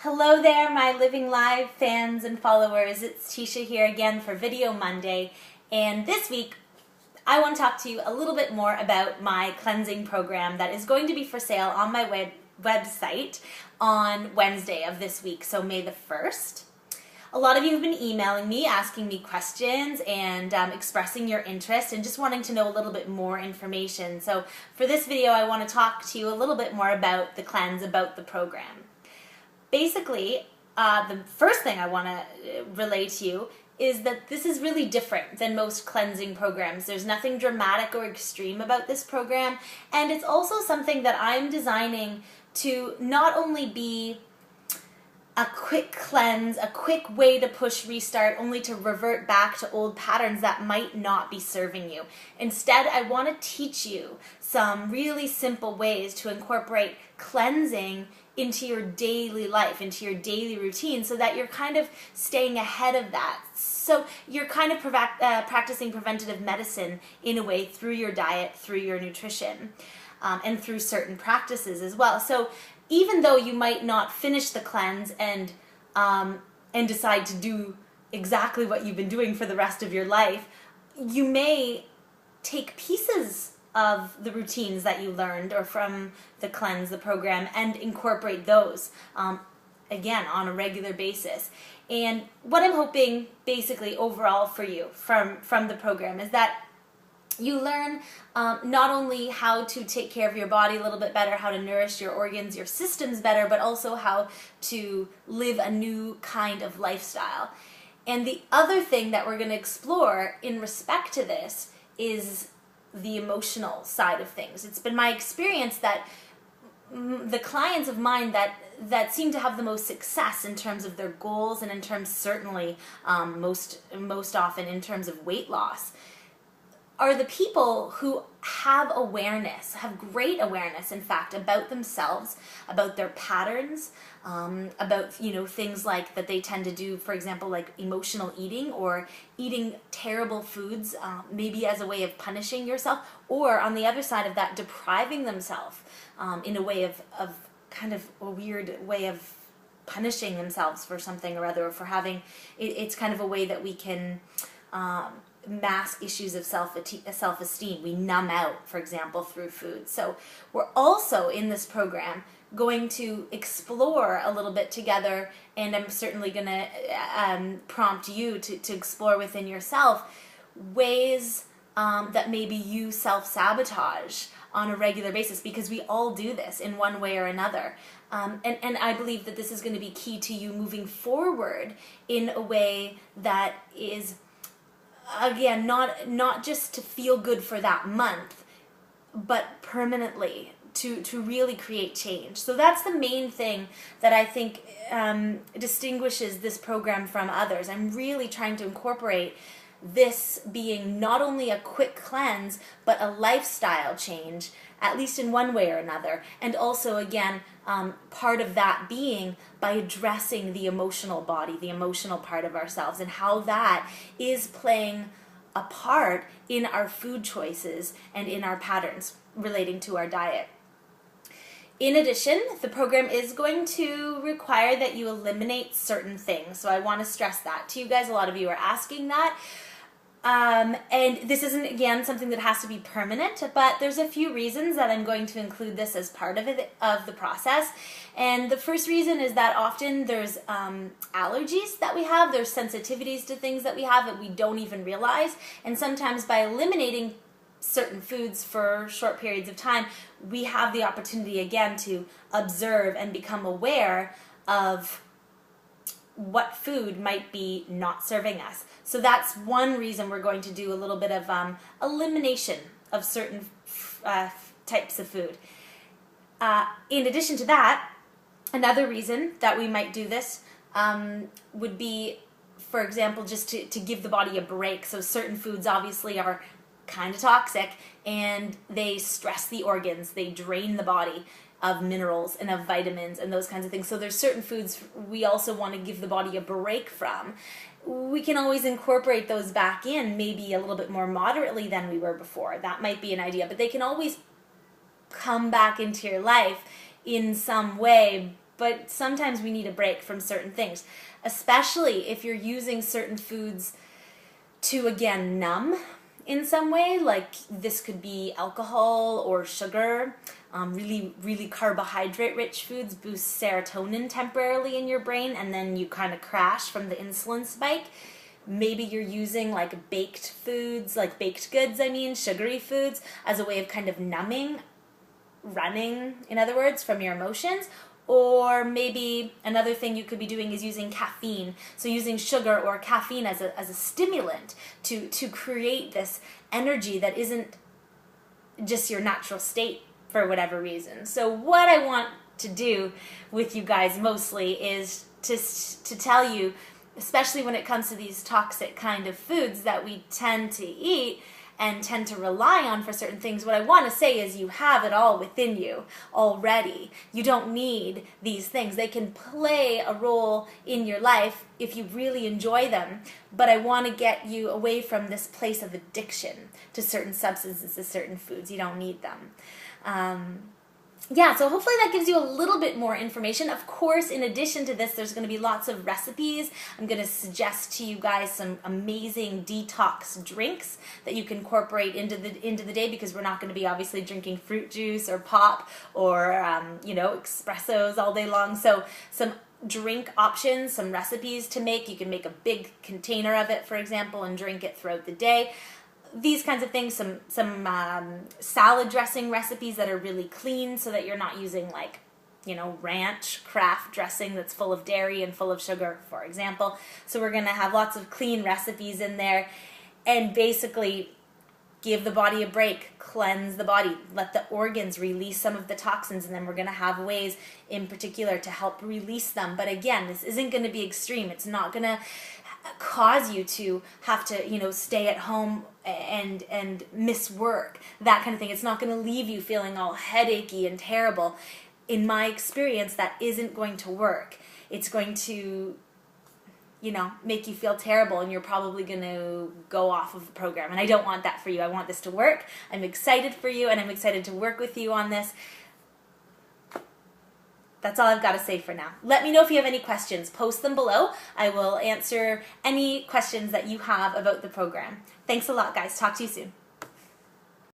Hello there, my Living Live fans and followers. It's Tisha here again for Video Monday, and this week I want to talk to you a little bit more about my cleansing program that is going to be for sale on my website on Wednesday of this week, so May the 1st. A lot of you have been emailing me, asking me questions and expressing your interest and just wanting to know a little bit more information. So for this video, I want to talk to you a little bit more about the cleanse, about the program. Basically, the first thing I want to relay to you is that this is really different than most cleansing programs. There's nothing dramatic or extreme about this program, and it's also something that I'm designing to not only be a quick cleanse, a quick way to push restart, only to revert back to old patterns that might not be serving you. Instead, I want to teach you some really simple ways to incorporate cleansing into your daily life, into your daily routine, so that you're kind of staying ahead of that. So you're kind of practicing preventative medicine in a way through your diet, through your nutrition, and through certain practices as well. So even though you might not finish the cleanse and decide to do exactly what you've been doing for the rest of your life, you may take pieces of the routines that you learned or from the cleanse, the program, and incorporate those again on a regular basis. And what I'm hoping basically overall for you from the program is that you learn not only how to take care of your body a little bit better, how to nourish your organs, your systems better, but also how to live a new kind of lifestyle. And the other thing that we're going to explore in respect to this is the emotional side of things. It's been my experience that the clients of mine that seem to have the most success in terms of their goals and in terms certainly most often in terms of weight loss are the people who have awareness, have great awareness, in fact, about themselves, about their patterns, about things like that they tend to do, for example, like emotional eating or eating terrible foods, maybe as a way of punishing yourself, or on the other side of that, depriving themselves in a way of kind of a weird way of punishing themselves for something or other, or for having, it's kind of a way that we can mask issues of self-esteem. We numb out, for example, through food. So we're also in this program going to explore a little bit together, and I'm certainly going to prompt you to explore within yourself ways that maybe you self-sabotage on a regular basis, because we all do this in one way or another. And I believe that this is going to be key to you moving forward in a way that is, again, not just to feel good for that month, but permanently to really create change. So that's the main thing that I think distinguishes this program from others. I'm really trying to incorporate this being not only a quick cleanse, but a lifestyle change, at least in one way or another. And also, again, part of that being by addressing the emotional body, the emotional part of ourselves, and how that is playing a part in our food choices and in our patterns relating to our diet. In addition, the program is going to require that you eliminate certain things. So I want to stress that to you guys. A lot of you are asking that. And this isn't, again, something that has to be permanent, but there's a few reasons that I'm going to include this as part of the process. And the first reason is that often there's allergies that we have, there's sensitivities to things that we have that we don't even realize, and sometimes by eliminating certain foods for short periods of time, we have the opportunity again to observe and become aware of what food might be not serving us. So that's one reason we're going to do a little bit of elimination of certain types of food. In addition to that, another reason that we might do this would be, for example, just to give the body a break. So certain foods obviously are kind of toxic, and they stress the organs, they drain the body of minerals and of vitamins and those kinds of things. So there's certain foods we also want to give the body a break from. We can always incorporate those back in, maybe a little bit more moderately than we were before. That might be an idea, but they can always come back into your life in some way but sometimes we need a break from certain things, especially if you're using certain foods to, again, numb in some way. Like this could be alcohol or sugar. Really carbohydrate rich foods boost serotonin temporarily in your brain, and then you kind of crash from the insulin spike. Maybe you're using like baked foods, like baked goods, sugary foods, as a way of kind of numbing, running, in other words, from your emotions. Or maybe another thing you could be doing is using caffeine. So using sugar or caffeine as a stimulant to create this energy that isn't just your natural state for whatever reason. So what I want to do with you guys mostly is to tell you, especially when it comes to these toxic kind of foods that we tend to eat and tend to rely on for certain things, what I want to say is you have it all within you already. You don't need these things. They can play a role in your life if you really enjoy them, but I want to get you away from this place of addiction to certain substances, to certain foods. You don't need them. Yeah, so hopefully that gives you a little bit more information. Of course, in addition to this, there's going to be lots of recipes. I'm going to suggest to you guys some amazing detox drinks that you can incorporate into the day, because we're not going to be obviously drinking fruit juice or pop or espressos all day long. So some drink options, some recipes to make. You can make a big container of it, for example, and drink it throughout the day. These kinds of things, some salad dressing recipes that are really clean, so that you're not using ranch Kraft dressing that's full of dairy and full of sugar, for example. So we're going to have lots of clean recipes in there, and basically give the body a break, cleanse the body, let the organs release some of the toxins, and then we're going to have ways in particular to help release them. But again, this isn't going to be extreme. It's not going to cause you to have to stay at home and miss work, that kind of thing. It's not going to leave you feeling all headachy and terrible. In my experience, that isn't going to work. It's going to make you feel terrible, and you're probably going to go off of the program, and I don't want that for you. I want this to work. I'm excited for you, and I'm excited to work with you on this. That's all I've got to say for now. Let me know if you have any questions. Post them below. I will answer any questions that you have about the program. Thanks a lot, guys. Talk to you soon.